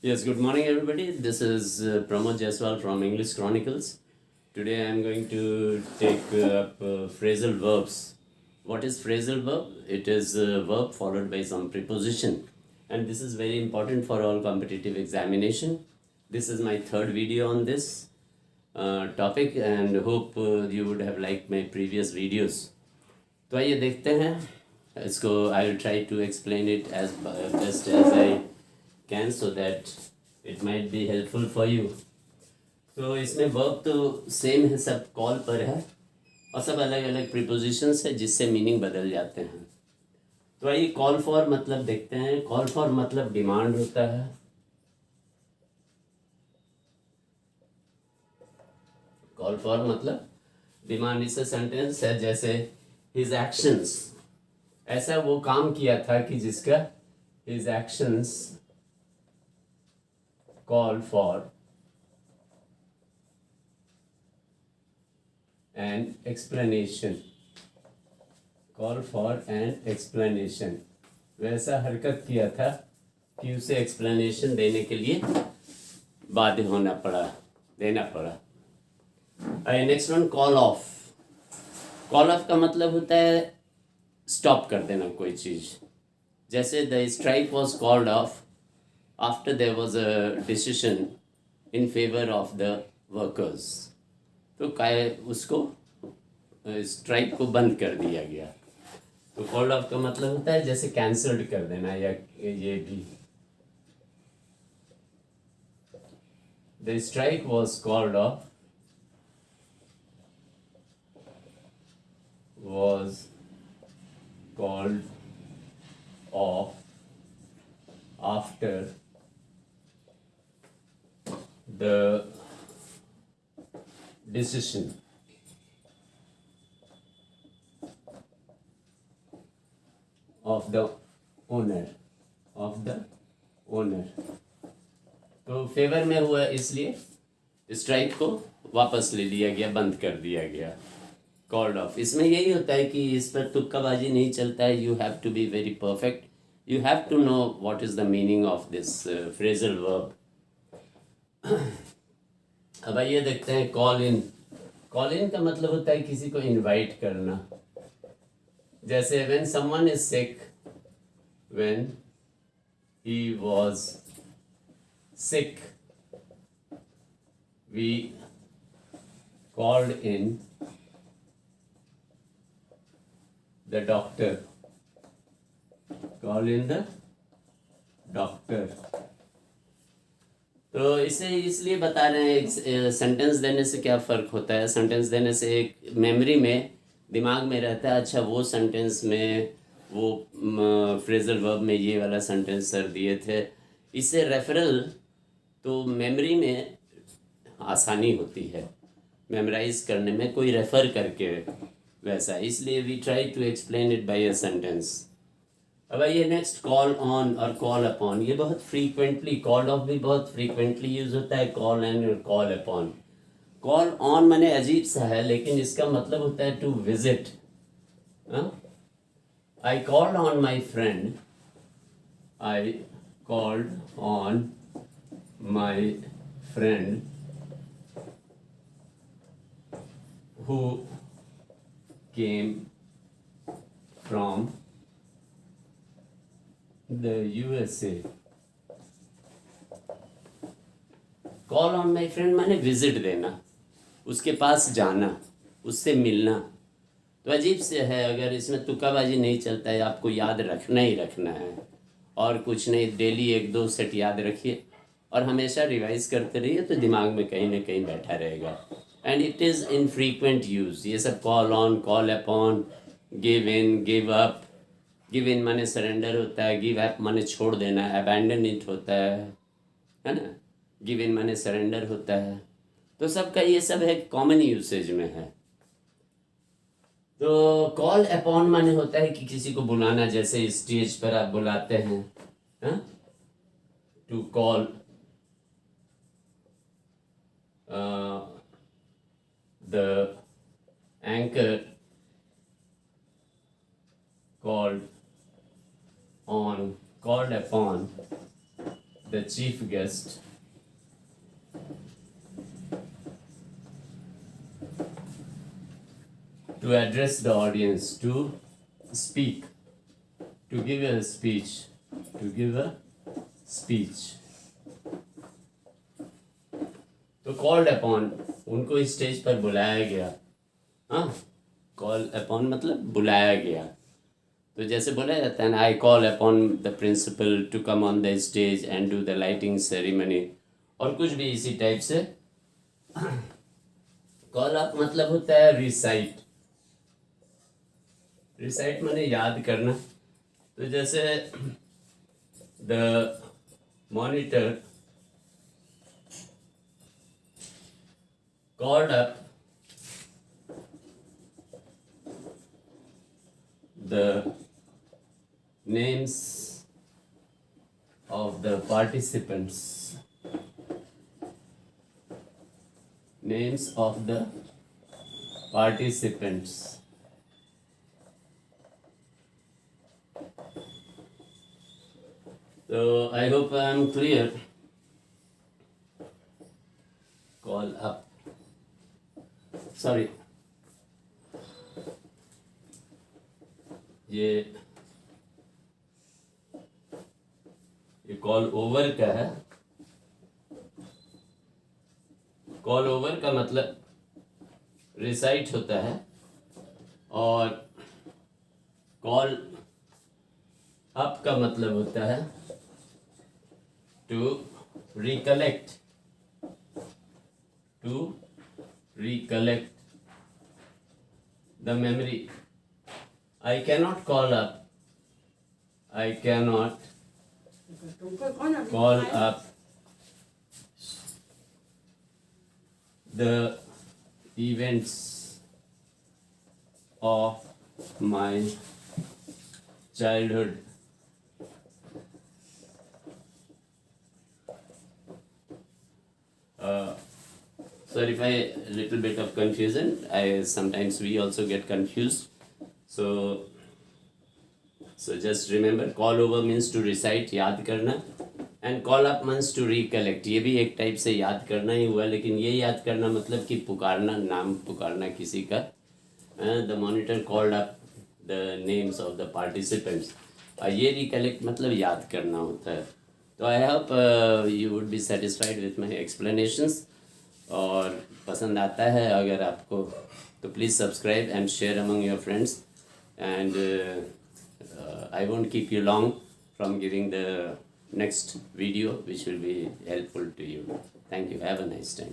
Yes, good morning, everybody. This is Pramod Jaiswal from English Chronicles. Today I am going to take up phrasal verbs. What is phrasal verb? It is a verb followed by some preposition, and this is very important for all competitive examination. This is my third video on this topic, and hope you would have liked my previous videos. तो आइए देखते हैं इसको. I will try to explain it as best as I can so that it might be helpful for you. तो इसमें verb तो same है, सब कॉल पर है और सब अलग अलग प्रीपोजिशंस है जिससे मीनिंग बदल जाते हैं. तो आइए कॉल फॉर मतलब देखते हैं. कॉल फॉर मतलब डिमांड होता है. कॉल फॉर मतलब डिमांड. इससे सेंटेंस है जैसे हिज एक्शंस, ऐसा वो काम किया था कि जिसका his actions call for an explanation. Call for an explanation. वैसा हरकत किया था कि उसे एक्सप्लेनेशन देने के लिए बाध्य होना पड़ा, देना पड़ा. Next one, call of. Call of का मतलब होता है स्टॉप कर देना कोई चीज़. जैसे the strike was called off after there was a decision in favor of the workers. तो काय उसको स्ट्राइक को बंद कर दिया गया. तो कॉल्ड ऑफ का मतलब होता है जैसे कैंसल्ड कर देना, या ये भी. The strike was called off, was called off after the decision of the owner. तो फेवर में हुआ इसलिए स्ट्राइक को वापस ले लिया गया, बंद कर दिया गया. Called off. इसमें यही होता है कि इस पर तुक्काबाजी नहीं चलता है. You have to be very perfect. You have to know what is the meaning of this phrasal verb. अब आइए देखते हैं कॉल इन. कॉल इन का मतलब होता है किसी को इनवाइट करना. जैसे when someone is sick, when he was sick, we called in the doctor. Call in the doctor. तो इसे इसलिए बता रहे हैं, एक सेंटेंस देने से क्या फ़र्क होता है. सेंटेंस देने से एक मेमोरी में, दिमाग में रहता है, अच्छा वो सेंटेंस में वो फ्रेजल वर्ब में ये वाला सेंटेंस सर दिए थे. इससे रेफरल तो मेमोरी में आसानी होती है, मेमोराइज करने में, कोई रेफ़र करके वैसा. इसलिए we try to explain it by a sentence. अब ये नेक्स्ट, कॉल ऑन और कॉल अपॉन. ये बहुत फ्रीक्वेंटली, कॉल ऑफ भी बहुत फ्रीक्वेंटली यूज होता है, कॉल एन और कॉल अपॉन. कॉल ऑन माने अजीब सा है, लेकिन इसका मतलब होता है to visit. I called on my friend. I called on my friend who came from the USA. Call on my friend माने विजिट देना, उसके पास जाना, उससे मिलना. तो अजीब से है. अगर इसमें तुक्काबाजी नहीं चलता है, आपको याद रखना ही रखना है और कुछ नहीं. डेली एक दो सेट याद रखिए और हमेशा रिवाइज करते रहिए, तो दिमाग में कहीं ना कहीं बैठा रहेगा. And it is in frequent use. ये सब call on, call upon, give in, give up. Give in माने सरेंडर होता है, गिव अप माने छोड़ देना, अबैंडन इट होता है ना. गिव इन माने सरेंडर होता है. तो सबका ये सब है, कॉमन यूसेज में है. तो कॉल अपॉन माने होता है कि किसी को बुलाना, जैसे स्टेज पर आप बुलाते हैं, to call the anchor called upon the chief guest to address the audience, to speak, to give a speech, to give a speech. तो कॉल्ड अपॉन, उनको स्टेज पर बुलाया गया. हाँ, कॉल अपॉन मतलब बुलाया गया. तो जैसे बोला जाता है ना, I call upon the principal to come on the stage and do the lighting ceremony, और कुछ भी इसी टाइप से. कॉल अप मतलब होता है रिसाइट. रिसाइट माने याद करना. तो जैसे the monitor called up the names of the participants, names of the participants. So I hope I am clear. Call up. Sorry, ये कॉल ओवर का है. कॉल ओवर का मतलब रिसाइट होता है, और कॉल अप का मतलब होता है to recollect, to recollect the memory. I cannot call up, I cannot call up the events of my childhood. Sorry if I a little bit of confusion. Sometimes we also get confused. So just remember, call over means to recite, याद करना, and call up means to recollect. ये भी एक type से याद करना ही हुआ, लेकिन ये याद करना मतलब कि पुकारना, नाम पुकारना किसी का. The monitor called up the names of the participants. ये recollect मतलब याद करना होता है. तो I hope you would be satisfied with my explanations. और पसंद आता है अगर आपको, तो please subscribe and share among your friends. And I won't keep you long from giving the next video which will be helpful to you. Thank you. Have a nice time.